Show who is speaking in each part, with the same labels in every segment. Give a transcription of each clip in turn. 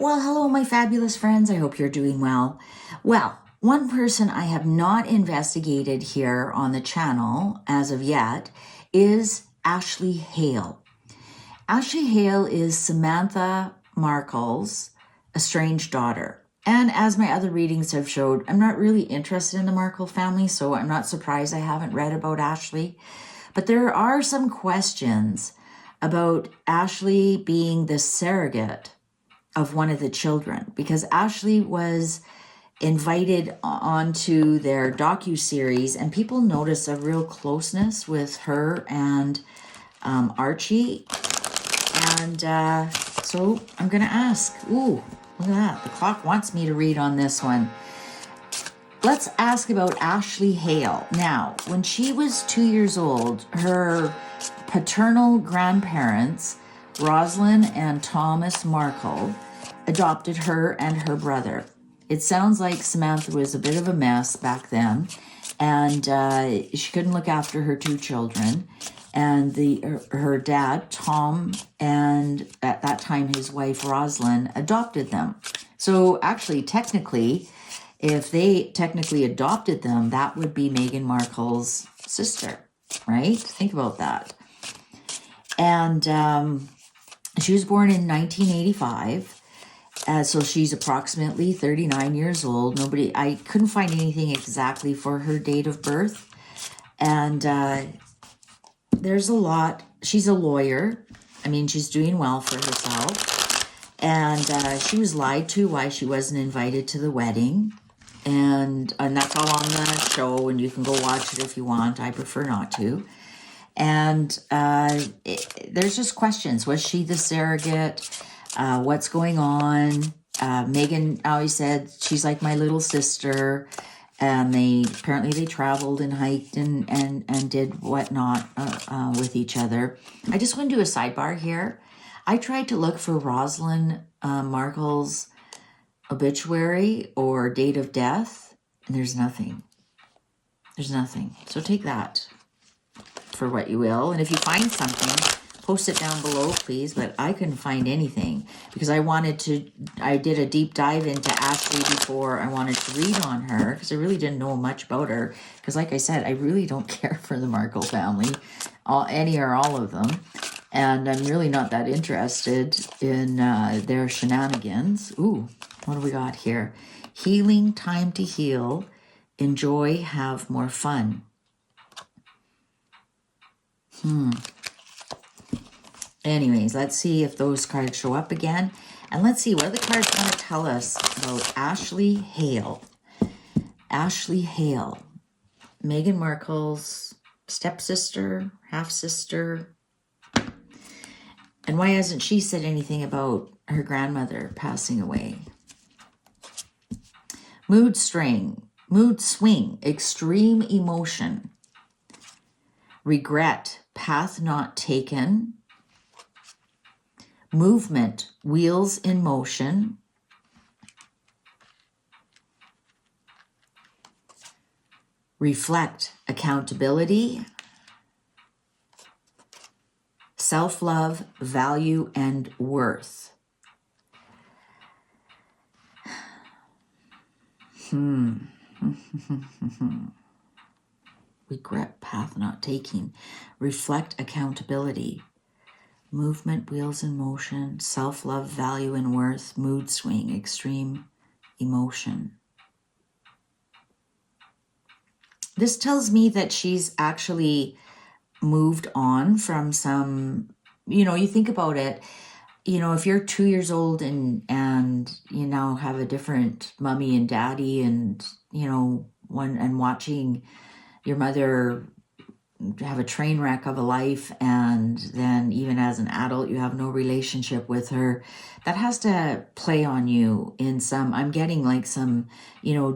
Speaker 1: Well, hello, my fabulous friends. I hope you're doing well. Well, one person I have not investigated here on the channel as of yet is Ashley Hale. Ashley Hale is Samantha Markle's estranged daughter. And as my other readings have showed, I'm not really interested in the Markle family, so I'm not surprised I haven't read about Ashley. But there are some questions about Ashley being the surrogate of one of the children, because Ashley was invited onto their docu-series and people notice a real closeness with her and Archie. And so I'm going to ask, ooh, look at that. The clock wants me to read on this one. Let's ask about Ashley Hale. Now, when she was 2 years old, her paternal grandparents, Rosalind and Thomas Markle, adopted her and her brother. It sounds like Samantha was a bit of a mess back then, and she couldn't look after her two children. And her dad, Tom, and at that time his wife, Rosalind, adopted them. So actually, technically, if they technically adopted them, that would be Meghan Markle's sister, right? Think about that. And she was born in 1985. So she's approximately 39 years old. I couldn't find anything exactly for her date of birth. And there's a lot. She's a lawyer. I mean, she's doing well for herself. And she was lied to why she wasn't invited to the wedding. And that's all on the show, and you can go watch it if you want. I prefer not to. And there's just questions. Was she the surrogate? What's going on? Meghan always said she's like my little sister, and they traveled and hiked and did whatnot with each other. I just want to do a sidebar here. I tried to look for Rosalind Markle's obituary or date of death, and there's nothing. There's nothing. So take that for what you will, and if you find something, post it down below, please. But I couldn't find anything because I did a deep dive into Ashley before I wanted to read on her, because I really didn't know much about her, because like I said, I really don't care for the Markle family, any or all of them, and I'm really not that interested in their shenanigans. Ooh, what do we got here? Healing, time to heal, enjoy, have more fun. Anyways, let's see if those cards show up again. And let's see what the cards want to tell us about Ashley Hale. Ashley Hale, Meghan Markle's stepsister, half-sister. And why hasn't she said anything about her grandmother passing away? Mood swing, extreme emotion. Regret, path not taken. Movement, wheels in motion. Reflect, accountability. Self-love, value, and worth. Regret, path not taking. Reflect, accountability. Movement, wheels in motion. Self-love, value, and worth. Mood swing, extreme emotion. This tells me that she's actually moved on from some, you think about it, if you're 2 years old and you now have a different mommy and daddy, and, watching your mother have a train wreck of a life, and then even as an adult you have no relationship with her, that has to play on you in some, I'm getting like some,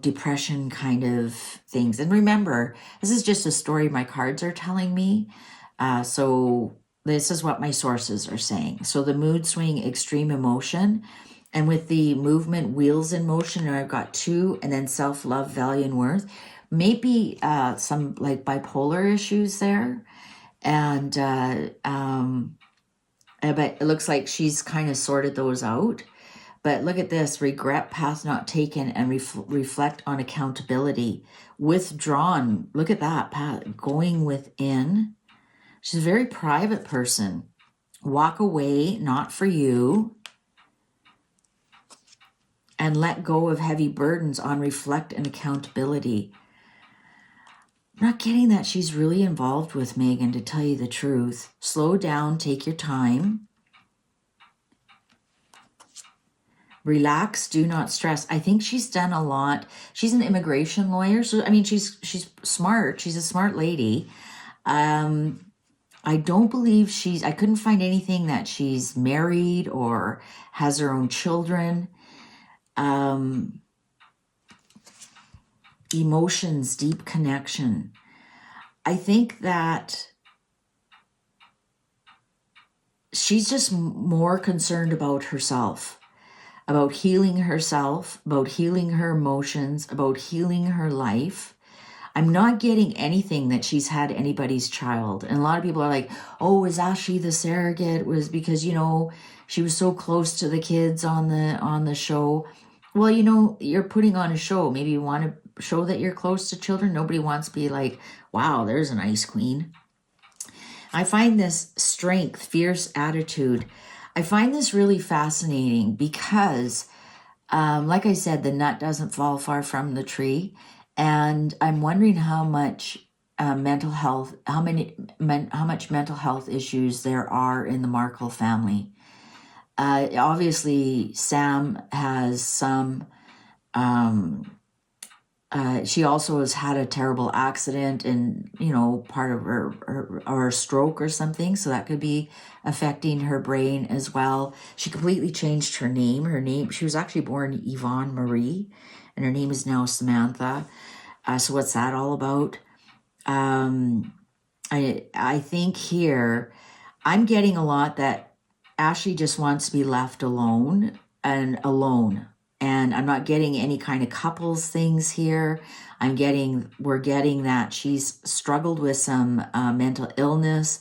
Speaker 1: depression kind of things. And remember, this is just a story my cards are telling me, so this is what my sources are saying. So the mood swing, extreme emotion, and with the movement, wheels in motion, and I've got 2, and then self-love, value, and worth. Maybe some like bipolar issues there. And but it looks like she's kind of sorted those out. But look at this, regret, path not taken, and reflect on accountability. Withdrawn, look at that, path, going within. She's a very private person. Walk away, not for you. And let go of heavy burdens on reflect and accountability. I'm not getting that she's really involved with Meghan, to tell you the truth. Slow down, take your time. Relax, do not stress. I think she's done a lot. She's an immigration lawyer, so I mean, she's smart. She's a smart lady. I don't believe I couldn't find anything that she's married or has her own children. Emotions, deep connection. I think that she's just more concerned about herself, about healing herself, about healing her emotions, about healing her life. I'm not getting anything that she's had anybody's child. And a lot of people are like, oh, is Ashley the surrogate? Was because, you know, she was so close to the kids on the show. Well, you know, you're putting on a show. Maybe you want to show that you're close to children. Nobody wants to be like, wow, there's an ice queen. I find this strength, fierce attitude. I find this really fascinating because, like I said, the nut doesn't fall far from the tree. And I'm wondering how much mental health, how much mental health issues there are in the Markle family. Obviously, Sam has some. She also has had a terrible accident and, you know, part of her or a stroke or something. So that could be affecting her brain as well. She completely changed her name. She was actually born Yvonne Marie, and her name is now Samantha. So what's that all about? I think here I'm getting a lot that Ashley just wants to be left alone. And I'm not getting any kind of couples things here. We're getting that she's struggled with some mental illness.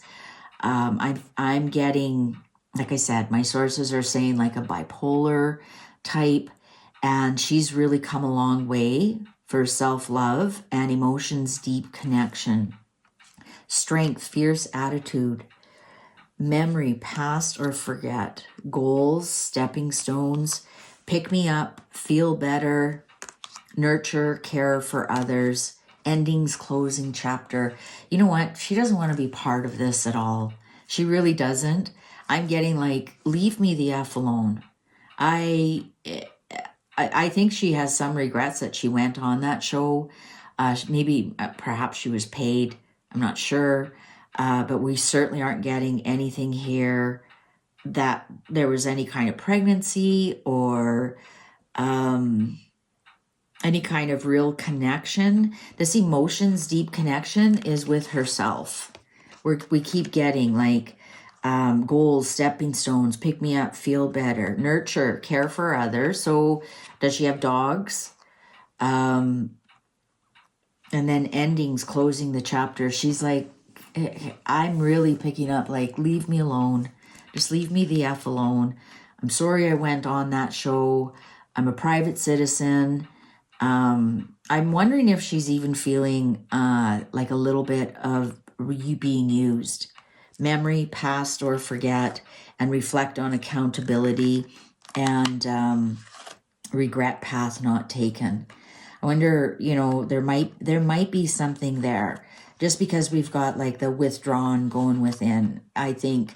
Speaker 1: I'm getting, like I said, my sources are saying like a bipolar type, and she's really come a long way for self-love and emotions, deep connection, strength, fierce attitude, memory, past or forget, goals, stepping stones, pick me up, feel better, nurture, care for others, endings, closing chapter. You know what? She doesn't want to be part of this at all. She really doesn't. I'm getting like, leave me the F alone. I think she has some regrets that she went on that show. Perhaps she was paid. I'm not sure. But we certainly aren't getting anything here that there was any kind of pregnancy or any kind of real connection. This emotions, deep connection is with herself. We keep getting like goals, stepping stones, pick me up, feel better, nurture, care for others. So does she have dogs? And then endings, closing the chapter. She's like, I'm really picking up like, leave me alone. Just leave me the F alone. I'm sorry I went on that show. I'm a private citizen. I'm wondering if she's even feeling like a little bit of you being used. Memory, past or forget, and reflect on accountability, and regret, path not taken. I wonder, you know, there might be something there. Just because we've got like the withdrawn going within. I think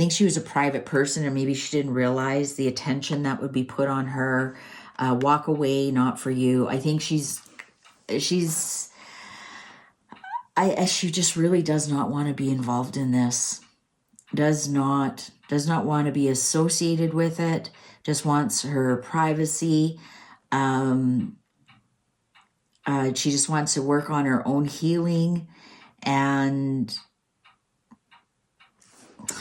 Speaker 1: she was a private person, and maybe she didn't realize the attention that would be put on her. Walk away, not for you. I think she just really does not want to be involved in this. Does not want to be associated with it. Just wants her privacy. She just wants to work on her own healing, and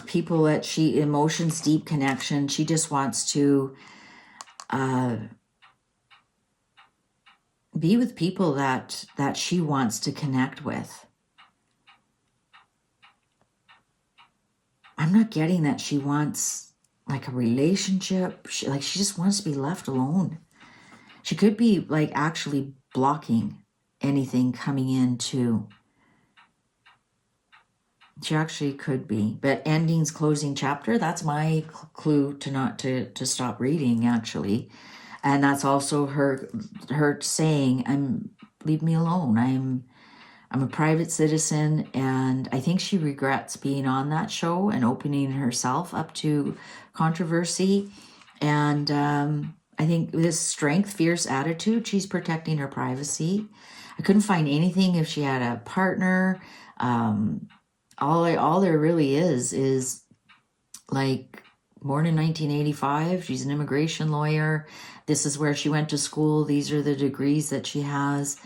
Speaker 1: people that emotions, deep connection. She just wants to be with people that she wants to connect with. I'm not getting that she wants like a relationship. She just wants to be left alone. She could be like actually blocking anything coming in too. She actually could be. But endings, closing chapter, that's my clue to not to stop reading, actually. And that's also her saying, leave me alone. I'm a private citizen, and I think she regrets being on that show and opening herself up to controversy. And I think this strength, fierce attitude, she's protecting her privacy. I couldn't find anything if she had a partner. All there really is like born in 1985. She's an immigration lawyer. This is where she went to school. These are the degrees that she has.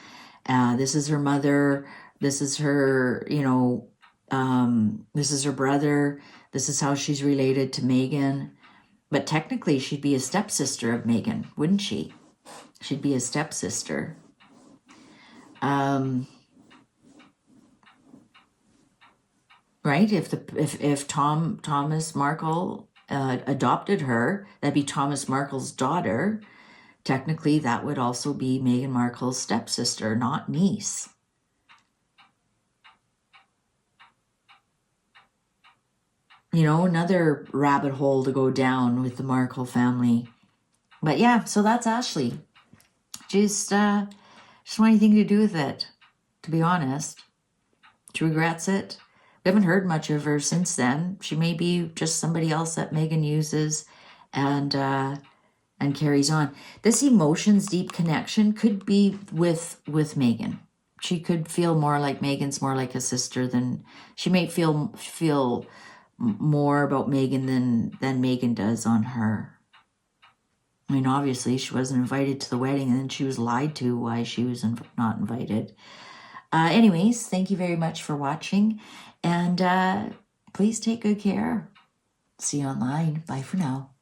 Speaker 1: This is her mother. This is her, this is her brother. This is how she's related to Meghan. But technically, she'd be a stepsister of Meghan, wouldn't she? She'd be a stepsister. Right? If Thomas Markle adopted her, that'd be Thomas Markle's daughter. Technically, that would also be Meghan Markle's stepsister, not niece. Another rabbit hole to go down with the Markle family. But yeah, so that's Ashley. Just want anything to do with it, to be honest. She regrets it. We haven't heard much of her since then. She may be just somebody else that Meghan uses and carries on. This emotions deep connection could be with Meghan. She could feel more like Meghan's more like a sister than she may feel more about Meghan than Meghan does on her. I mean, obviously, she wasn't invited to the wedding, and then she was lied to why she was not invited. Anyways, thank you very much for watching, and please take good care. See you online. Bye for now.